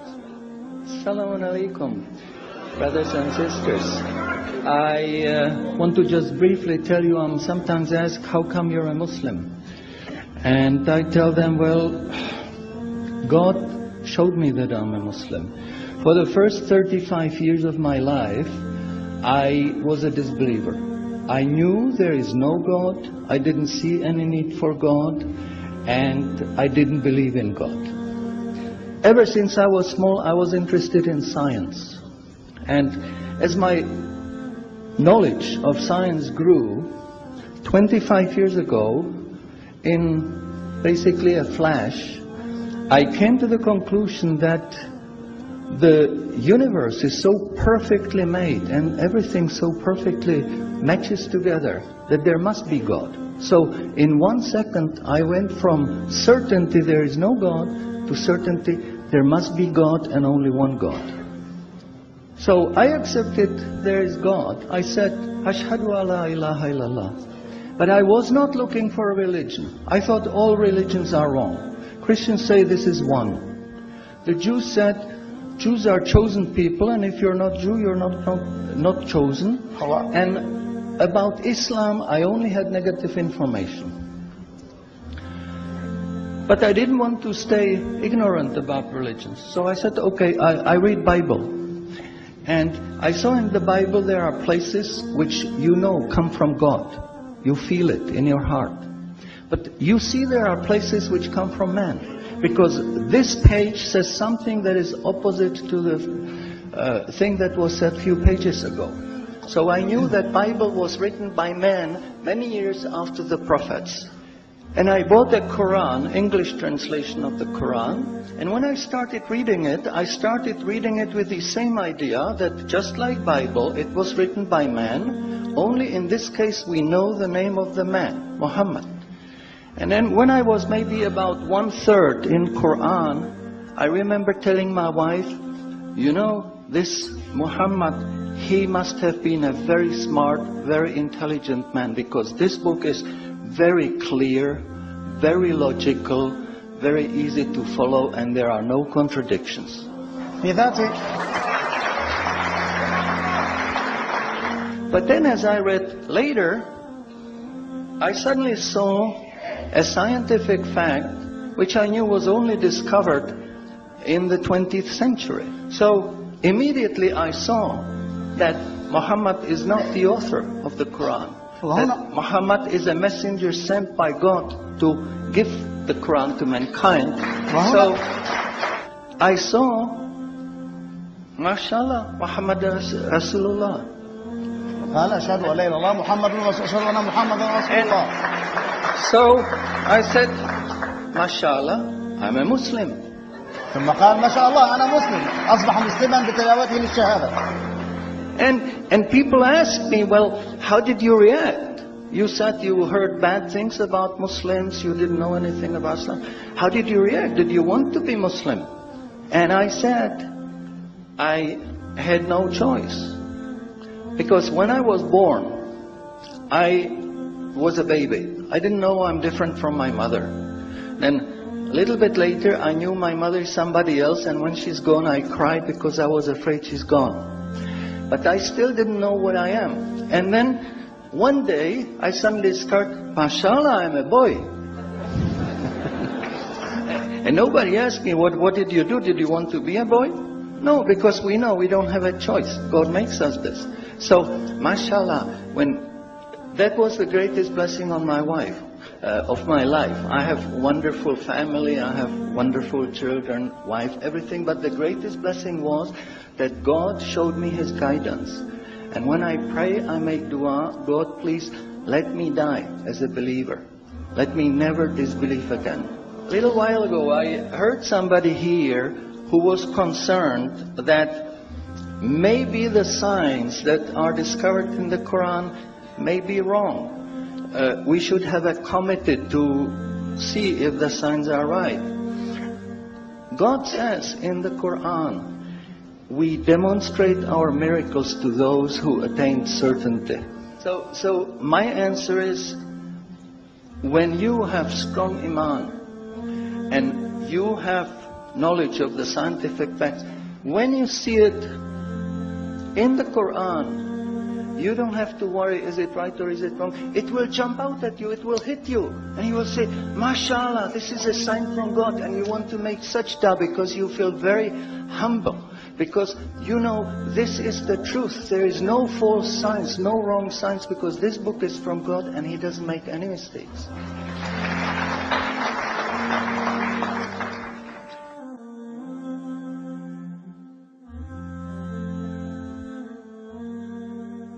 Assalamu alaikum, brothers and sisters. I want to just briefly tell you, I'm sometimes asked, how come you're a Muslim? And I tell them, well, God showed me that I'm a Muslim. For the first 35 years of my life, I was a disbeliever. I knew there is no God, I didn't see any need for God, and I didn't believe in God. Ever since I was small, I was interested in science. And as my knowledge of science grew, 25 years ago, in basically a flash, I came to the conclusion that the universe is so perfectly made and everything so perfectly matches together that there must be God. So in 1 second I went from certainty there is no God to certainty there must be God and only one God. So I accepted there is God. I said, Ashhadu alla ilaha illallah. But I was not looking for a religion. I thought all religions are wrong. Christians say this is one. The Jews said, Jews are chosen people, and if you're not Jew, you're not chosen. And about Islam, I only had negative information. But I didn't want to stay ignorant about religions. So I said, okay, I read Bible. And I saw in the Bible there are places which you know come from God. You feel it in your heart. But you see there are places which come from man. Because this page says something that is opposite to the thing that was said a few pages ago. So I knew that Bible was written by man many years after the prophets. And I bought a Quran, English translation of the Quran. And when I started reading it with the same idea that just like Bible, it was written by man. Only in this case we know the name of the man, Muhammad. And then when I was maybe about 1/3 in Quran, I remember telling my wife, you know, this Muhammad, he must have been a very smart, very intelligent man, because this book is very clear, very logical, very easy to follow, and there are no contradictions. But then as I read later, I suddenly saw a scientific fact which I knew was only discovered in the 20th century. So immediately I saw that Muhammad is not the author of the Quran. That Muhammad is a messenger sent by God to give the Quran to mankind. So I saw, MashaAllah, Muhammad Rasulullah. So I said, MashaAllah, I'm a Muslim. ثم قال ما شاء الله أنا مسلم أصبح مسلما بتلاوته للشهادة. And people ask me, well, how did you react? You said you heard bad things about Muslims, you didn't know anything about Islam. How did you react? Did you want to be Muslim? And I said, I had no choice. Because when I was born, I was a baby. I didn't know I'm different from my mother. Then a little bit later, I knew my mother is somebody else, and when she's gone, I cried because I was afraid she's gone. But I still didn't know what I am. And then one day, I suddenly discovered, MashaAllah, I'm a boy. And nobody asked me, what did you do? Did you want to be a boy? No, because we know we don't have a choice. God makes us this. So, MashaAllah, that was the greatest blessing on my wife. Of my life. I have wonderful family, I have wonderful children, wife, everything, but the greatest blessing was that God showed me His guidance. And when I pray, I make dua, God, please let me die as a believer. Let me never disbelieve again. A little while ago, I heard somebody here who was concerned that maybe the signs that are discovered in the Quran may be wrong. We should have a committee to see if the signs are right. God says in the Quran, we demonstrate our miracles to those who attain certainty. So my answer is, when you have strong iman and you have knowledge of the scientific facts. When you see it in the Quran, you don't have to worry, is it right or is it wrong? It will jump out at you, it will hit you. And you will say, MashaAllah, this is a sign from God. And you want to make sajda because you feel very humble. Because you know this is the truth. There is no false science, no wrong science, because this book is from God and He doesn't make any mistakes.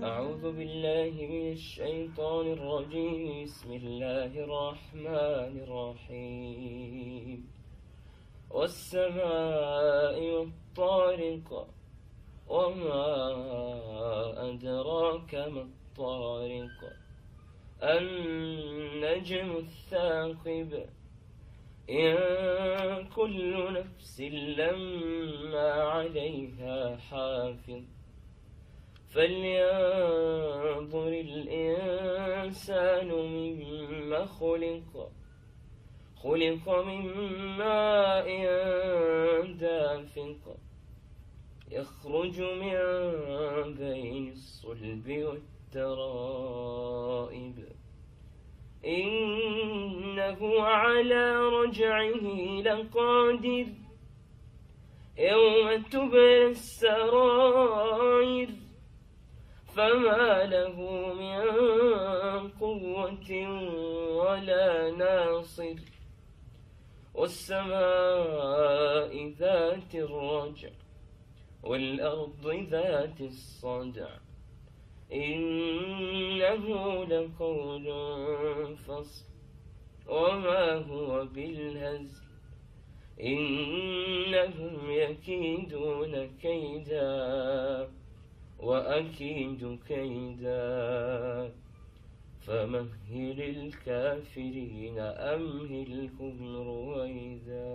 أعوذ بالله من الشيطان الرجيم. بسم الله الرحمن الرحيم. والسماء والطارق وما أدراك ما الطارق النجم الثاقب إن كل نفس لما عليها حافظ فلينظر الإنسان مما خلق من ماء دافق يخرج من بين الصلب والترائب إنه على رجعه لقادر يوم تبلى السرائر فما له من قوة ولا ناصر والسماء ذات الرجع والأرض ذات الصدع إنه لقول فصل وما هو بالهزل إنهم يكيدون كيدا وأكيد كيدا فمهل الكافرين أمهلهم رويدا.